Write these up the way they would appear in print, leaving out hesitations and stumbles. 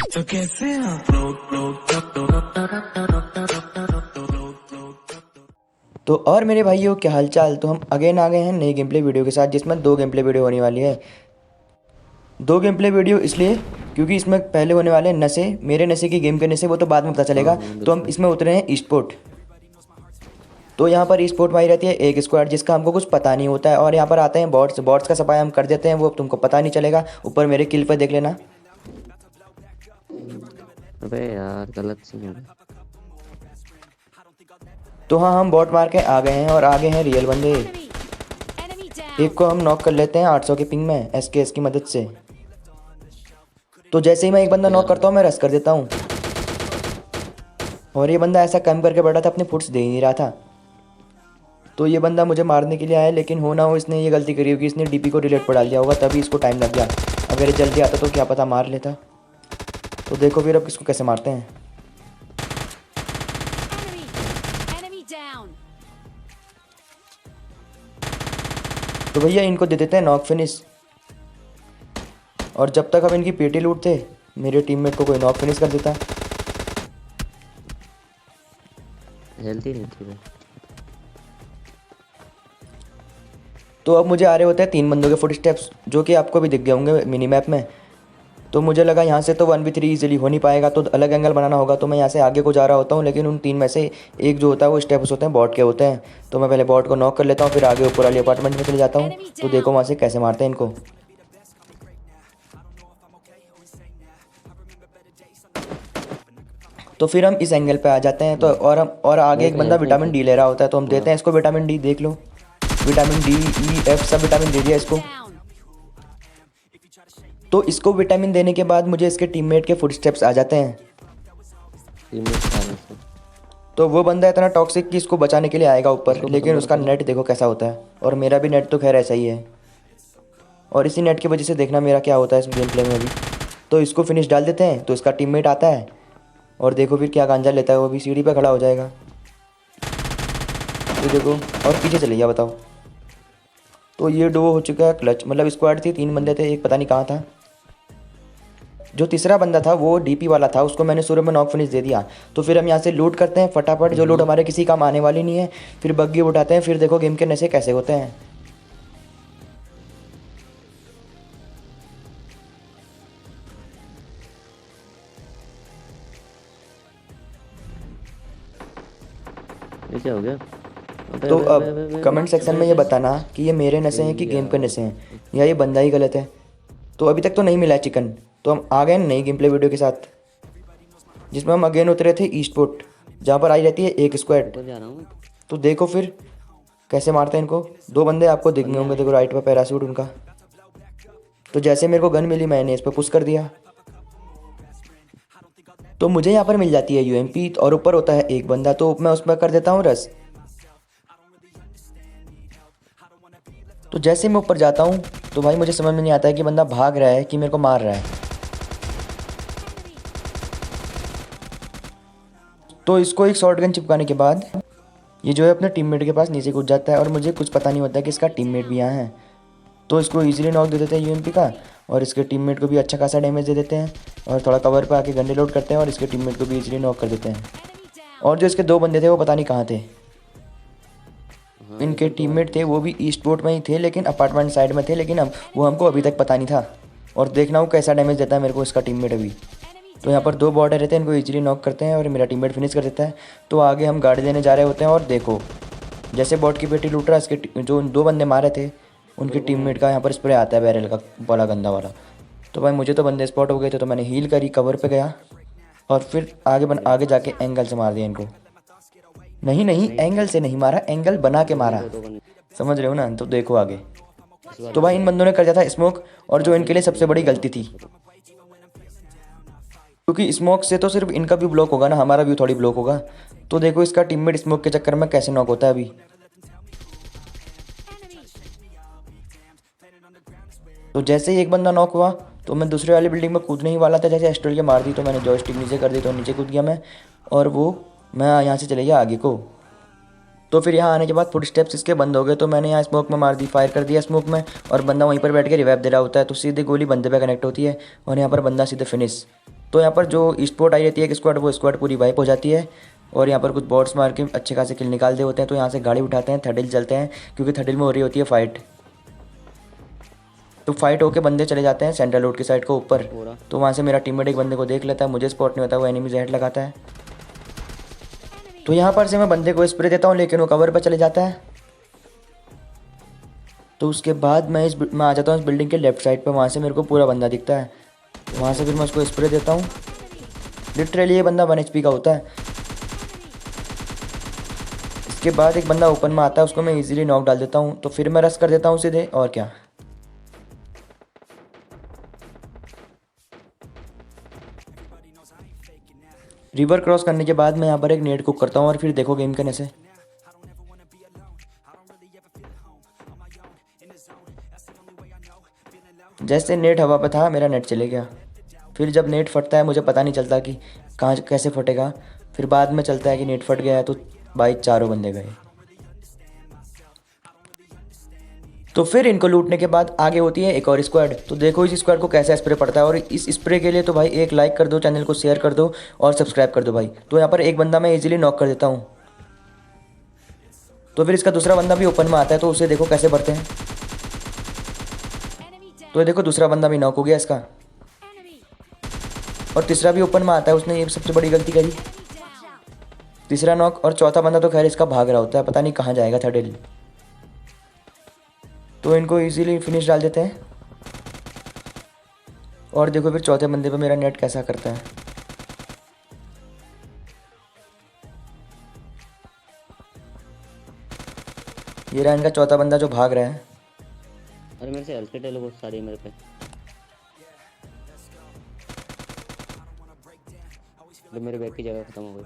तो कैसे आप तो और मेरे भाइयों क्या हालचाल। तो हम अगेन आ गए हैं नई गेम प्ले वीडियो के साथ, जिसमें दो गेम प्ले वीडियो होने वाली है। दो गेम प्ले वीडियो इसलिए क्योंकि इसमें पहले होने वाले हैं नशे, मेरे नशे की गेम के नशे, वो तो बाद में पता हाँ चलेगा। हाँ तो हम बिल्कुल। इसमें उतरे हैं ई स्पोर्ट। तो यहाँ पर ई स्पोर्ट में आई रहती है एक स्क्वाड जिसका हमको कुछ पता नहीं होता है, और यहाँ पर आते हैं बॉट्स। बॉट्स का सफाई हम कर देते हैं, वो तुमको पता नहीं चलेगा। ऊपर मेरे किल पर देख लेना। अबे यार गलत सीन है। तो हाँ, हम बॉट मार के आ गए हैं और आगे हैं रियल बंदे। Enemy एक down. को हम नॉक कर लेते हैं 800 की पिंग में एसकेएस की मदद से। तो जैसे ही मैं एक बंदा नॉक करता हूँ, मैं रश कर देता हूँ। और ये बंदा ऐसा कम करके बैठा था, अपने फुट्स दे ही नहीं रहा था। तो ये बंदा मुझे मारने के लिए आया, लेकिन हो ना हो इसने ये गलती करी होगी, इसने डीपी को डिलीट पर डाल दिया होगा, तभी इसको टाइम लग गया। अगर ये जल्दी आता तो क्या पता मार लेता। तो देखो फिर अब किसको कैसे मारते हैं। Enemy down. तो भैया इनको दे देते हैं नॉक फिनिश। और जब तक हम इनकी पेटी लूटते, मेरे टीममेट को कोई नॉक फिनिश कर देता। जल्दी नहीं थी वो। तो अब मुझे आ रहे होते हैं 3 बंदों के फुट स्टेप्स, जो कि आपको भी दिख गए होंगे मिनी मैप में। तो मुझे लगा यहाँ से तो 1v3 ईजिली हो नहीं पाएगा, तो अलग एंगल बनाना होगा। तो मैं यहाँ से आगे को जा रहा होता हूँ, लेकिन उन 3 में से एक जो होता है वो स्टेप्स होते हैं बॉट के होते हैं। तो मैं पहले बॉट को नॉक कर लेता हूँ, फिर आगे ऊपर वाली अपार्टमेंट में चले जाता हूँ। तो देखो वहाँ से कैसे मारते हैं इनको। तो फिर हम इस एंगल पे आ जाते हैं। तो और आगे एक बंदा विटामिन डी ले रहा होता है, तो हम देते हैं इसको विटामिन डी। देख लो, विटामिन डी, ई, एफ सब विटामिन दे दिया इसको। Down. तो इसको विटामिन देने के बाद मुझे इसके टीममेट के फुटस्टेप्स आ जाते हैं। टीममेट सारे से। तो वो बंदा इतना टॉक्सिक कि इसको बचाने के लिए आएगा ऊपर, लेकिन उसका नेट देखो कैसा होता है। और मेरा भी नेट तो खैर ऐसा ही है, और इसी नेट की वजह से देखना मेरा क्या होता है इस गेम प्ले में भी। तो इसको फिनिश डाल देते हैं, तो इसका टीममेट आता है और देखो फिर क्या गांजा लेता है। वो भी सीढ़ी पे खड़ा हो जाएगा। तो देखो, और पीछे चले गया, बताओ। तो ये डुओ हो चुका है क्लच। मतलब स्क्वाड थी, 3 बंदे थे, एक पता नहीं कहाँ था। जो तीसरा बंदा था वो डीपी वाला था, उसको मैंने शुरू में नॉक फिनिश दे दिया। तो फिर हम यहाँ से लूट करते हैं फटाफट, जो लूट हमारे किसी काम आने वाली नहीं है। फिर बग्गी उठाते हैं, फिर देखो गेम के नशे कैसे होते हैं। ये क्या हो गया? अबे तो अबे अब अबे अबे कमेंट सेक्शन में ये बताना कि ये मेरे नशे हैं कि गेम के नशे हैं, या ये बंदा ही गलत है। तो अभी तक तो नहीं मिला है चिकन। तो हम आ गए नई गेम प्ले वीडियो के साथ, जिसमें हम अगेन उतरे थे ई स्पोर्ट, जहाँ पर आई रहती है एक स्क्वाड। ऊपर जा रहा हूँ। तो देखो फिर कैसे मारते हैं इनको। 2 बंदे आपको दिख गए होंगे, देखो राइट पर पैराशूट उनका। तो जैसे मेरे को गन मिली, मैंने इस पर पुश कर दिया। तो मुझे यहाँ पर मिल जाती है यूएमपी, और ऊपर होता है एक बंदा, तो मैं उस पर कर देता हूँ रस। तो जैसे मैं ऊपर जाता हूँ, तो भाई मुझे समझ में नहीं आता है कि बंदा भाग रहा है कि मेरे को मार रहा है। तो इसको एक शॉटगन चिपकाने के बाद ये जो है अपने टीममेट के पास नीचे कूद जाता है, और मुझे कुछ पता नहीं होता है कि इसका टीममेट भी यहाँ है। तो इसको इजीली नॉक दे देते हैं यूएमपी का, और इसके टीममेट को भी अच्छा खासा डैमेज दे देते हैं। और थोड़ा कवर पे आके गन लोड करते हैं, और इसके टीममेट को भी इजीली नॉक कर देते हैं। Enemy down. और जो इसके 2 बंदे थे वो पता नहीं कहाँ थे। इनके टीममेट थे वो भी ईस्ट पोर्ट में ही थे, लेकिन अपार्टमेंट साइड में थे, लेकिन अब वो हमको अभी तक पता नहीं था। और देखना वो कैसा डैमेज देता है मेरे को इसका टीममेट अभी। तो यहाँ पर 2 बॉर्डर रहते हैं, इनको इजीली नॉक करते हैं और मेरा टीममेट फिनिश कर देता है। तो आगे हम गाड़ी देने जा रहे होते हैं, और देखो जैसे बॉट की पेटी लूट रहा है, इसके जो 2 बंदे मारे थे उनके टीममेट का यहाँ पर स्प्रे आता है बैरल का वाला, गंदा वाला। तो भाई मुझे तो बंदे स्पॉट हो गए थे, तो मैंने हील करी, कवर पे गया, और फिर आगे जाके एंगल से मार दिया इनको। नहीं एंगल से नहीं मारा, एंगल बना के मारा, समझ रहे हो ना। तो देखो आगे। तो भाई इन बंदों ने कर दिया था स्मोक, और जो इनके लिए सबसे बड़ी गलती थी, क्योंकि स्मोक से तो सिर्फ इनका भी ब्लॉक होगा ना, हमारा भी थोड़ी ब्लॉक होगा। तो देखो इसका टीममेट स्मोक के चक्कर में कैसे नॉक होता है अभी। तो जैसे ही एक बंदा नॉक हुआ, तो मैं दूसरे वाली बिल्डिंग में कूदने ही वाला था, जैसे एस्ट्रल के मार दी, तो मैंने जॉयस्टिक नीचे कर दी, तो नीचे कूद गया मैं, और वो मैं यहाँ से चले गया आगे को। तो फिर यहाँ आने के बाद फुट स्टेप्स इसके बंद हो गए, तो मैंने यहाँ स्मोक में मार दी, फायर कर दिया स्मोक में, और बंदा वहीं पर बैठ के रिवाइव दे रहा होता है। तो सीधे गोली बंदे पे कनेक्ट होती है, और यहाँ पर बंदा सीधे फिनिश। तो यहाँ पर जो स्पोर्ट आई रहती है एक स्क्वाड, वो स्क्वाड पूरी वाइप हो जाती है। और यहाँ पर कुछ बॉट्स मार के अच्छे खासे किल निकाल दे होते हैं। तो यहाँ से गाड़ी उठाते हैं, थर्ड हिल चलते हैं, क्योंकि थर्ड हिल में हो रही होती है फाइट। तो फाइट होके बंदे चले जाते हैं सेंट्रल रोड की साइड को ऊपर। पूरा तो वहाँ से मेरा टीममेट एक बंदे को देख लेता है, मुझे स्पॉट नहीं होता, वो एनिमी हेड लगाता है। तो यहाँ पर से मैं बंदे को स्प्रे देता हूँ, लेकिन वो कवर पर चले जाता है। तो उसके बाद मैं आ जाता हूँ इस बिल्डिंग के लेफ्ट साइड पर, वहाँ से मेरे को पूरा बंदा दिखता है। तो वहाँ से फिर मैं उसको स्प्रे देता हूँ। लिटरली ये बंदा 1 HP का होता है। इसके बाद एक बंदा ओपन में आता है, उसको मैं इजीली नॉक डाल देता हूँ। तो फिर मैं रश कर देता हूँ सीधे, और क्या। रिवर क्रॉस करने के बाद मैं यहाँ पर एक नेट कुक करता हूँ, और फिर देखो गेम करने से जैसे नेट हवा पे था मेरा नेट चले गया। फिर जब नेट फटता है मुझे पता नहीं चलता कि कहाँ कैसे फटेगा। फिर बाद में चलता है कि नेट फट गया है, तो भाई चारों बंदे गए। तो फिर इनको लूटने के बाद आगे होती है एक और स्क्वाड। तो देखो इस स्क्वाड को कैसा स्प्रे पड़ता है, और इस स्प्रे के लिए तो भाई एक लाइक कर दो, चैनल को शेयर कर दो और सब्सक्राइब कर दो भाई। तो यहाँ पर एक बंदा मैं इजीली नॉक कर देता हूँ। तो फिर इसका दूसरा बंदा भी ओपन में आता है, तो उसे देखो कैसे बढ़ते हैं। Enemy down. तो ये देखो दूसरा बंदा भी नॉक हो गया इसका, Enemy. और तीसरा भी ओपन में आता है। उसने ये सबसे बड़ी गलती करी, Enemy down. तीसरा नॉक। और चौथा बंदा तो खैर इसका भाग रहा होता है, पता नहीं कहाँ जाएगा थर्ड हिल। तो इनको इजीली फिनिश डाल देते हैं। और देखो फिर चौथे बंदे पे मेरा नेट कैसा करता है। ये रहा इनका चौथा बंदा जो भाग रहा है। अरे मेरे से हेल्थ ले लो बहुत सारी मेरे पे। तो मेरे बैग की जगह खत्म हो गई।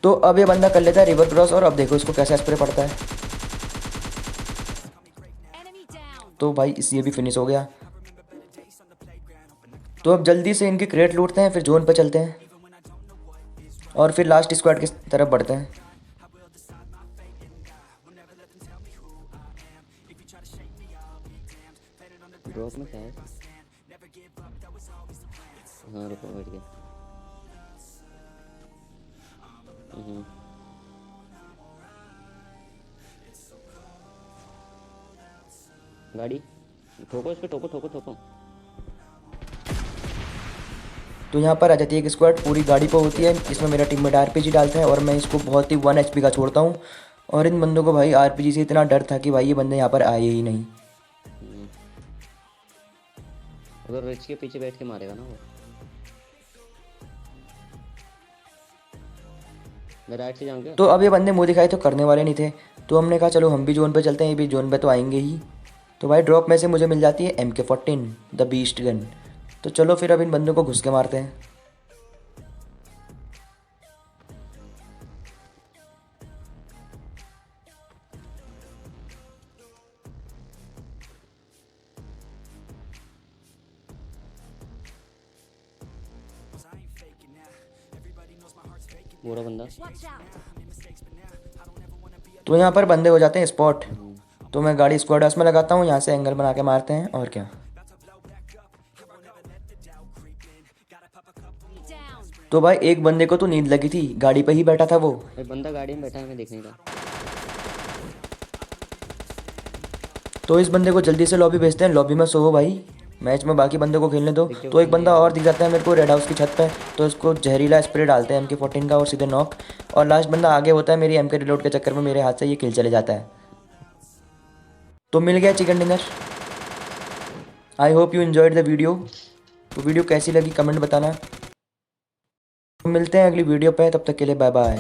तो अब ये बंदा कर लेता है रिवर क्रॉस, और अब देखो इसको कैसा स्प्रे पड़ता है। Enemy down. तो भाई इस ये भी फिनिश हो गया। तो अब जल्दी से इनकी क्रेट लूटते हैं, फिर जोन पे चलते हैं, और फिर लास्ट स्क्वाड की तरफ बढ़ते हैं। ड्रॉप में क्या है? हाँ रुको बैठ गया। गाड़ी ठोको, इस पे ठोको ठोको ठोको। तो यहाँ पर आ जाती है एक स्क्वाड, पूरी गाड़ी पे होती है। इसमें मेरा टीममेट RPG डालता है, और मैं इसको बहुत ही 1 HP का छोड़ता हूँ। और इन बंदों को भाई RPG से इतना डर था कि भाई ये बंदे यहाँ पर आए ही नहीं। अगर रिच के पीछे बैठ के मारेगा ना वो। मैं राइट से जाऊँ क्या? तो अब ये बंदे मुँह दिखाई तो करने वाले नहीं थे, तो हमने कहा चलो हम भी जोन पे चलते हैं, ये भी जोन पे तो आएंगे ही। तो भाई ड्रॉप में से मुझे मिल जाती है MK14 द बीस्ट गन। तो चलो फिर अब इन बंदों को घुस के मारते हैं। बुरा बंदा। Watch out. तो यहाँ पर बंदे हो जाते हैं स्पॉट। तो मैं गाड़ी स्क्वाड हाउस में लगाता हूँ, यहाँ से एंगल बना के मारते हैं, और क्या। Enemy down. तो भाई एक बंदे को तो नींद लगी थी, गाड़ी पे ही बैठा था वो। भाई बंदा गाड़ी में बैठा है, मैं देख नहीं रहा। तो इस बंदे को जल्दी से लॉबी भेजते हैं, लॉबी में सोवो भाई, मैच में बाकी बंदे को खेलने दो। तो एक बंदा और दिख जाता है मेरे को रेड हाउस की छत पे। तो इसको जहरीला स्प्रे डालते हैं MK14 का, और सीधे नॉक। और लास्ट बंदा आगे होता है, मेरी MK रिलोड के चक्कर में मेरे हाथ से ये किल चले जाता है। तो मिल गया chicken dinner. I hope you enjoyed the video. तो वीडियो कैसी लगी कमेंट बताना। मिलते हैं अगली वीडियो पे, तब तक के लिए बाय बाय।